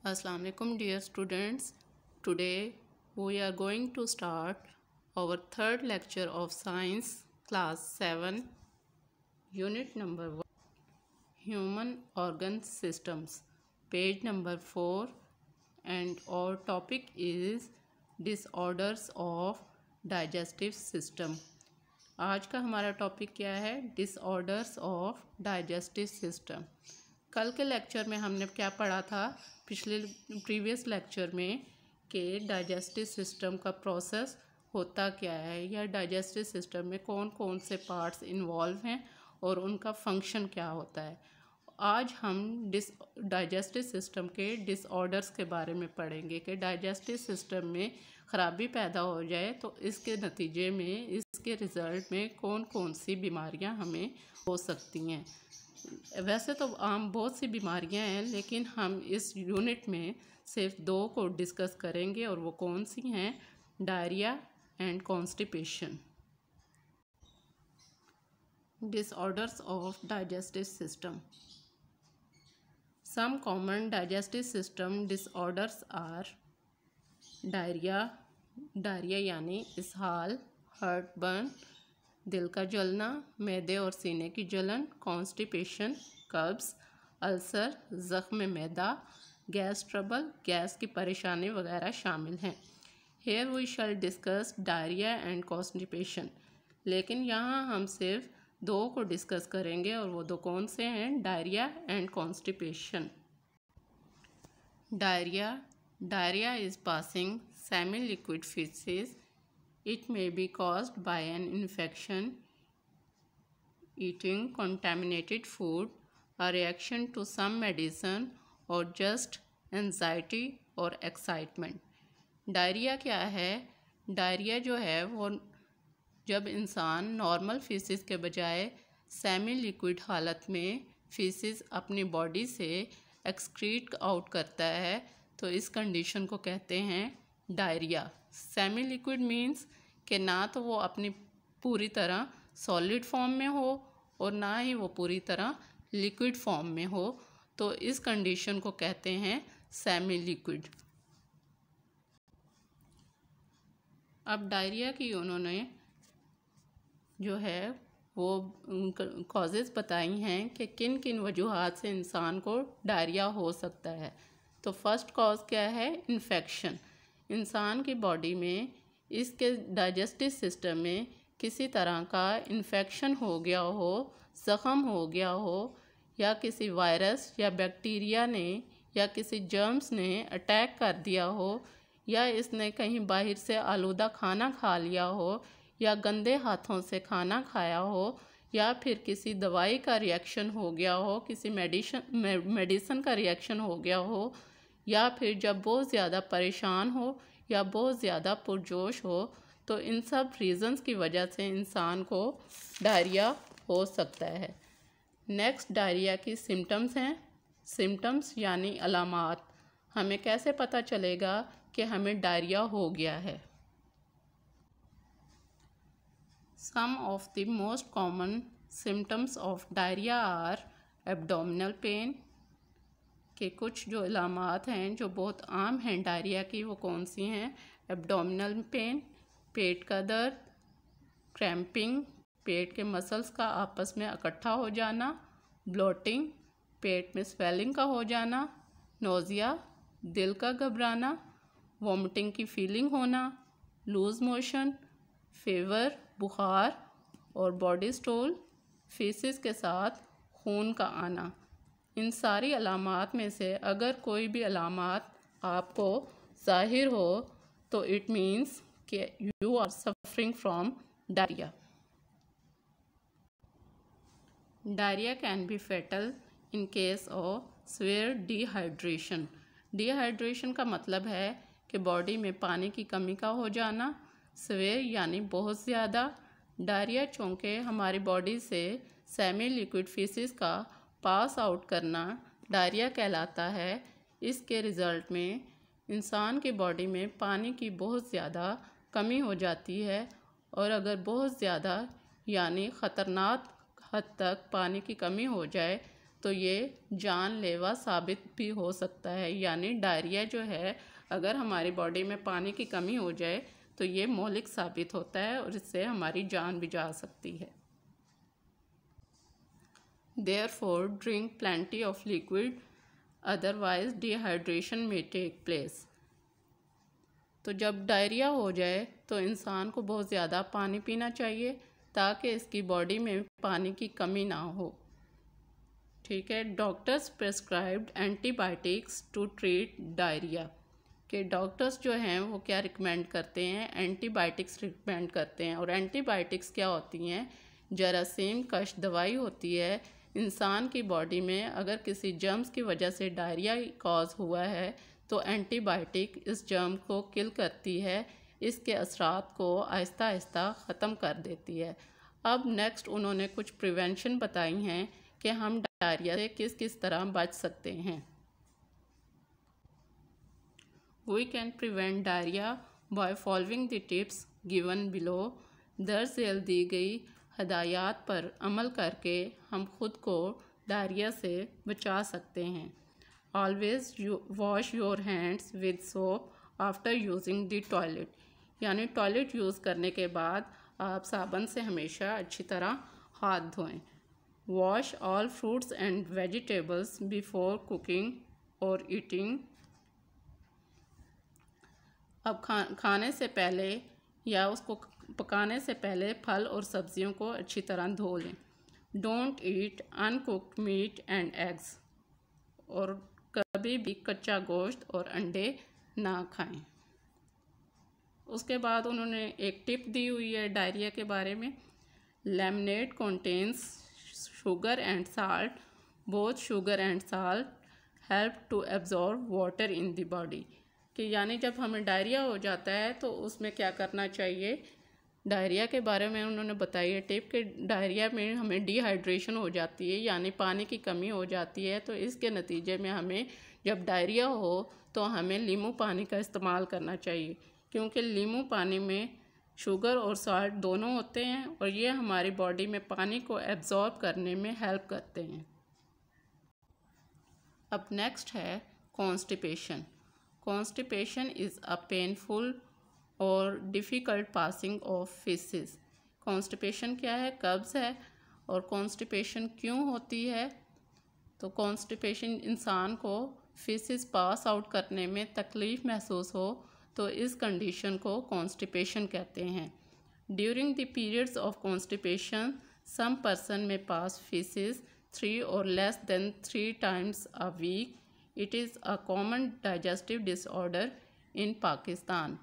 Assalamu alaikum dear students. Today we are going to start our third lecture of science class 7 unit number 1 human organ systems page number 4 and our topic is disorders of digestive system. आज का हमारा topic क्या है? Disorders of digestive system. कल के lecture में हमने क्या पढ़ा था प्रीवियस लेक्चर में कि डाइजेस्टिव सिस्टम का प्रोसेस होता क्या है या डाइजेस्टिव सिस्टम में कौन कौन से पार्ट्स इन्वॉल्व हैं और उनका फंक्शन क्या होता है। आज हम डाइजेस्टिव सिस्टम के डिसऑर्डर्स के बारे में पढ़ेंगे कि डाइजेस्टिव सिस्टम में ख़राबी पैदा हो जाए तो इसके नतीजे में इसके रिज़ल्ट में कौन कौन सी बीमारियां हमें हो सकती हैं। वैसे तो आम बहुत सी बीमारियां हैं, लेकिन हम इस यूनिट में सिर्फ 2 को डिस्कस करेंगे और वो कौन सी हैं? Diarrhoea and constipation. Disorders of digestive system. Some common digestive system disorders are diarrhoea यानी इसहाल, हार्टबर्न दिल का जलना, मैदे और सीने की जलन, कॉन्स्टिपेशन कब्ज़, अल्सर ज़ख्म मैदा, गैस ट्रबल गैस की परेशानी वगैरह शामिल हैं। Here we shall discuss diarrhoea and constipation. लेकिन यहाँ हम सिर्फ 2 को डिस्कस करेंगे और वो 2 कौन से हैं? Diarrhoea and constipation. Diarrhoea is passing semi liquid feces. It may be caused by an infection, eating contaminated food, a reaction to some medicine, or just anxiety or excitement. Diarrhoea क्या है? Diarrhoea जो है वो जब इंसान normal faeces के बजाय semi liquid हालत में फीसिस अपनी बॉडी से एक्सक्रीट आउट करता है तो इस कंडीशन को कहते हैं डायरिया। सेमी लिक्विड मीन्स कि ना तो वो अपनी पूरी तरह सॉलिड फॉर्म में हो और ना ही वो पूरी तरह लिक्विड फॉर्म में हो, तो इस कंडीशन को कहते हैं सेमी लिक्विड। अब डायरिया की उन्होंने जो है वो कॉजेज़ बताई हैं कि किन किन वजूहात से इंसान को डायरिया हो सकता है। तो फर्स्ट कॉज क्या है? इन्फेक्शन। इंसान की बॉडी में इसके डाइजेस्टिव सिस्टम में किसी तरह का इन्फेक्शन हो गया हो, ज़ख़म हो गया हो, या किसी वायरस या बैक्टीरिया ने या किसी जर्म्स ने अटैक कर दिया हो, या इसने कहीं बाहर से आलूदा खाना खा लिया हो, या गंदे हाथों से खाना खाया हो, या फिर किसी दवाई का रिएक्शन हो गया हो, किसी मेडिसिन का रिएक्शन हो गया हो, या फिर जब बहुत ज़्यादा परेशान हो या बहुत ज़्यादा पुरजोश हो, तो इन सब रीज़न्स की वजह से इंसान को डायरिया हो सकता है। नेक्स्ट डायरिया की सिम्टम्स हैं। सिम्टम्स यानी अलामात। हमें कैसे पता चलेगा कि हमें डायरिया हो गया है? Some of the most common symptoms of diarrhoea are abdominal pain. कि कुछ जो अलामात हैं जो बहुत आम हैं डायरिया की, वो कौन सी हैं? एब्डोमिनल पेन, पेट का दर्द, क्रैम्पिंग पेट के मसल्स का आपस में इकट्ठा हो जाना, ब्लोटिंग पेट में स्वेलिंग का हो जाना, नोज़िया दिल का घबराना, वॉमिटिंग की फीलिंग होना, लूज़ मोशन, फीवर बुखार और बॉडी स्टूल फीसिस के साथ खून का आना। इन सारी अलामात में से अगर कोई भी अलामात आपको ज़ाहिर हो तो इट मीन्स कि you are suffering from diarrhoea. Diarrhoea can be fatal in case of severe dehydration. Dehydration का मतलब है कि बॉडी में पानी की कमी का हो जाना। सीवियर यानी बहुत ज़्यादा। डायरिया चूँकि हमारी बॉडी से सेमी लिक्विड फीसिस का पास आउट करना डायरिया कहलाता है। इसके रिज़ल्ट में इंसान की बॉडी में पानी की बहुत ज़्यादा कमी हो जाती है, और अगर बहुत ज़्यादा यानी ख़तरनाक हद तक पानी की कमी हो जाए तो ये जानलेवा साबित भी हो सकता है। यानी डायरिया जो है, अगर हमारी बॉडी में पानी की कमी हो जाए तो ये मौलिक साबित होता है और इससे हमारी जान भी जा सकती है। Therefore, drink plenty of liquid, otherwise dehydration may take place. तो जब डायरिया हो जाए तो इंसान को बहुत ज़्यादा पानी पीना चाहिए ताकि इसकी बॉडी में पानी की कमी ना हो। ठीक है। Doctors prescribed antibiotics to treat diarrhoea, कि डॉक्टर्स जो हैं वो क्या रिकमेंड करते हैं, एंटीबायोटिक्स रिकमेंड करते हैं। और एंटीबायोटिक्स क्या होती हैं, जरासीम कश दवाई होती है। इंसान की बॉडी में अगर किसी जर्म्स की वजह से डायरिया कॉज हुआ है तो एंटीबायोटिक इस जर्म को किल करती है, इसके असरात को आहिस्ता आहिस्ता ख़त्म कर देती है। अब नेक्स्ट उन्होंने कुछ प्रिवेंशन बताई हैं कि हम डायरिया से किस किस तरह बच सकते हैं। We can prevent diarrhea by following the tips given below। दर्ज झेल दी गई हदायत पर अमल करके हम खुद को डायरिया से बचा सकते हैं। Always wash your hands with soap after using the toilet, यानी टॉयलेट यूज़ करने के बाद आप साबुन से हमेशा अच्छी तरह हाथ धोएं। Wash all fruits and vegetables before cooking और ईटिंग। अब खाने से पहले या उसको पकाने से पहले फल और सब्जियों को अच्छी तरह धो लें। Don't eat uncooked meat and eggs, और कभी भी कच्चा गोश्त और अंडे ना खाएं। उसके बाद उन्होंने एक टिप दी हुई है डायरिया के बारे में। Lemonade contains sugar and salt, both sugar and salt help to absorb water in the body, कि यानी जब हमें डायरिया हो जाता है तो उसमें क्या करना चाहिए। डायरिया के बारे में उन्होंने बताई है टिप के डायरिया में हमें डिहाइड्रेशन हो जाती है, यानी पानी की कमी हो जाती है। तो इसके नतीजे में हमें जब डायरिया हो तो हमें नींबू पानी का इस्तेमाल करना चाहिए, क्योंकि नींबू पानी में शुगर और साल्ट दोनों होते हैं और ये हमारी बॉडी में पानी को एब्जॉर्ब करने में हेल्प करते हैं। अब नेक्स्ट है constipation. Constipation is a painful और difficult passing of faeces. Constipation क्या है, कब्ज़ है। और कॉन्स्टिपेशन क्यों होती है, तो कॉन्स्टिपेशन इंसान को फेसेस पास आउट करने में तकलीफ़ महसूस हो तो इस कंडीशन को कॉन्स्टिपेशन कहते हैं। During the periods of constipation some person में pass faeces 3 or less than 3 times a week। It is a common digestive disorder in Pakistan.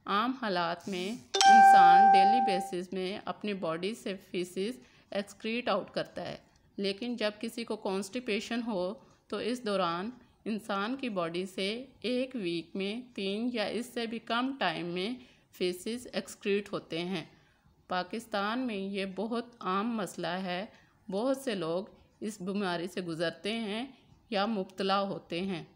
आम हालात में इंसान डेली बेसिस में अपनी बॉडी से फीसिस एक्सक्रीट आउट करता है, लेकिन जब किसी को कॉन्स्टिपेशन हो तो इस दौरान इंसान की बॉडी से एक वीक में 3 या इससे भी कम टाइम में फीसिस एक्सक्रीट होते हैं। पाकिस्तान में ये बहुत आम मसला है। बहुत से लोग इस बीमारी से गुज़रते हैं या मुब्तला होते हैं।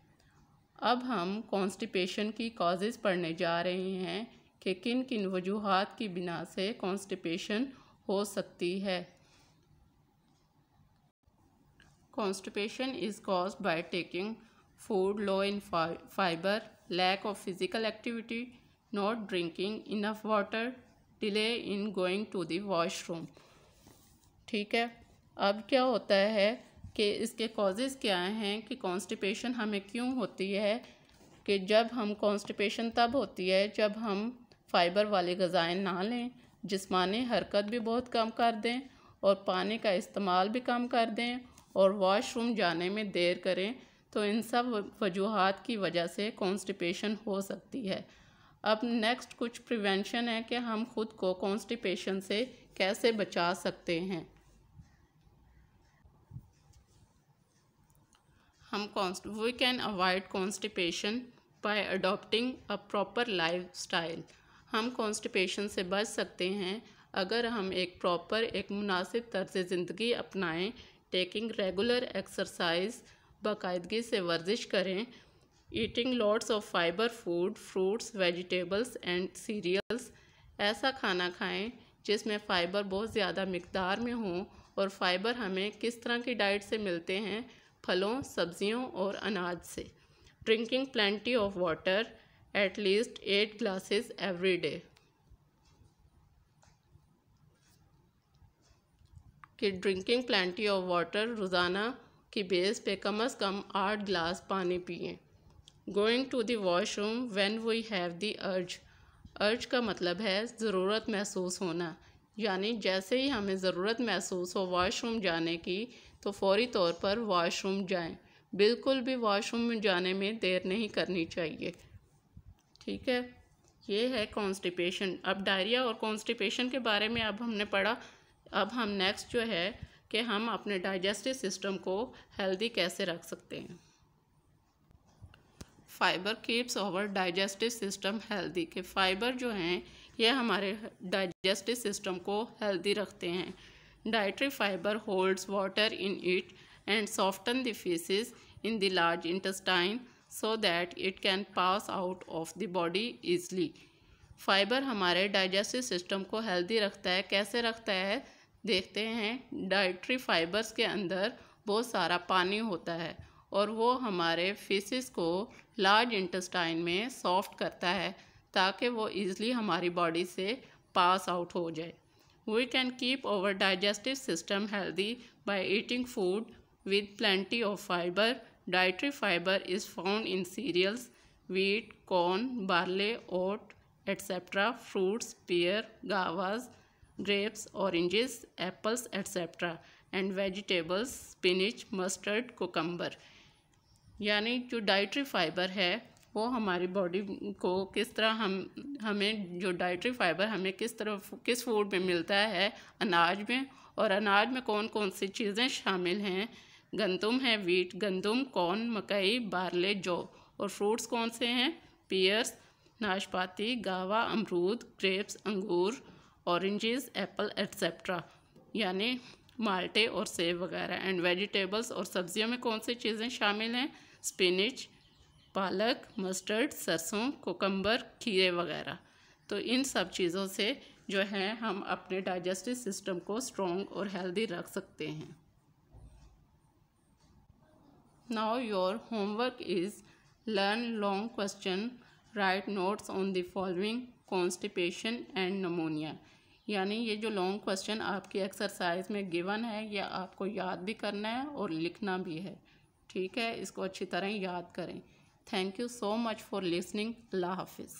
अब हम कॉन्स्टिपेशन की कॉजेज़ पढ़ने जा रहे हैं कि किन किन वजूहात की बिना से कॉन्स्टिपेशन हो सकती है। Constipation is caused by taking food low in fibre, lack of physical activity, not drinking enough water, delay in going to the washroom. ठीक है। अब क्या होता है कि इसके कॉजेज़ क्या हैं कि कॉन्स्टिपेशन हमें क्यों होती है, कि जब हम कॉन्स्टिपेशन तब होती है जब हम फाइबर वाली ग़िज़ाएँ ना लें, जिस्मानी हरकत भी बहुत कम कर दें और पानी का इस्तेमाल भी कम कर दें और वॉशरूम जाने में देर करें, तो इन सब वजूहात की वजह से कॉन्स्टिपेशन हो सकती है। अब नेक्स्ट कुछ प्रिवेंशन है कि हम खुद को कॉन्स्टिपेशन से कैसे बचा सकते हैं। We can avoid constipation by adopting a proper lifestyle। हम कॉन्स्टिपेशन से बच सकते हैं अगर हम एक मुनासिब तर्ज़ ज़िंदगी अपनाएं, टेकिंग रेगुलर एक्सरसाइज, बाकायदगी से वर्जिश करें, eating lots of fibre food, fruits, vegetables and cereals. ऐसा खाना खाएं जिसमें फ़ाइबर बहुत ज़्यादा मिकदार में हो। और फ़ाइबर हमें किस तरह की डाइट से मिलते हैं, फलों, सब्जियों और अनाज से। Drinking plenty of water, at least 8 glasses every day. कि ड्रिंकिंग प्लेंटी ऑफ वाटर, रोज़ाना की बेस पे कम से कम 8 ग्लास पानी पिएं। Going to the washroom when we have the urge. Urge का मतलब है ज़रूरत महसूस होना, यानी जैसे ही हमें ज़रूरत महसूस हो वॉशरूम जाने की तो फौरी तौर पर वॉशरूम जाएं। बिल्कुल भी वॉशरूम में जाने में देर नहीं करनी चाहिए। ठीक है, ये है कॉन्स्टिपेशन। अब डायरिया और कॉन्स्टिपेशन के बारे में अब हमने पढ़ा। अब हम नेक्स्ट जो है कि हम अपने डाइजेस्टिव सिस्टम को हेल्दी कैसे रख सकते हैं। Fibre keeps our digestive system healthy. के फाइबर जो हैं ये हमारे डाइजेस्टिव सिस्टम को हेल्दी रखते हैं। Dietary fibre holds water in it and soften the faeces in the large intestine so that it can pass out of the body easily. Fibre हमारे digestive system को healthy रखता है। कैसे रखता है देखते हैं। डाइटरी फाइबर्स के अंदर बहुत सारा पानी होता है और वो हमारे फीसिस को लार्ज इंटेस्टाइन में सॉफ्ट करता है ताकि वो ईज़िली हमारी बॉडी से पास आउट हो जाए। We can keep our digestive system healthy by eating food with plenty of fibre. Dietary fibre is found in cereals, wheat, corn, barley, oat, etc., fruits, pear, guavas, grapes, oranges, apples, etc., and vegetables, spinach, mustard, cucumber। यानी जो dietary fibre है वो हमारी body को किस तरह हमें जो डाइटरी फाइबर हमें किस फूड में मिलता है, अनाज में। और अनाज में कौन कौन सी चीज़ें शामिल हैं। गंदम है, वीट गंदम, कॉर्न मकई, बार्ले जौ। और फ्रूट्स कौन से हैं, पियर्स नाशपाती, गावा अमरूद, ग्रेप्स अंगूर, ऑरेंजेस एप्पल एट्सेट्रा, यानी माल्टे और सेब वगैरह। एंड वेजिटेबल्स और सब्जियों में कौन सी चीज़ें शामिल हैं, स्पिनिच, पालक, मस्टर्ड, सरसों, कोकम्बर, खीरे वगैरह। तो इन सब चीज़ों से जो है हम अपने डाइजेस्टिव सिस्टम को स्ट्रॉन्ग और हेल्दी रख सकते हैं। Now your homework is learn long question, right notes on the following, constipation and pneumonia. यानी ये जो लॉन्ग क्वेश्चन आपकी एक्सरसाइज में गिवन है यह आपको याद भी करना है और लिखना भी है। ठीक है, इसको अच्छी तरह याद करें। Thank you so much for listening. अल्लाह हाफिज़।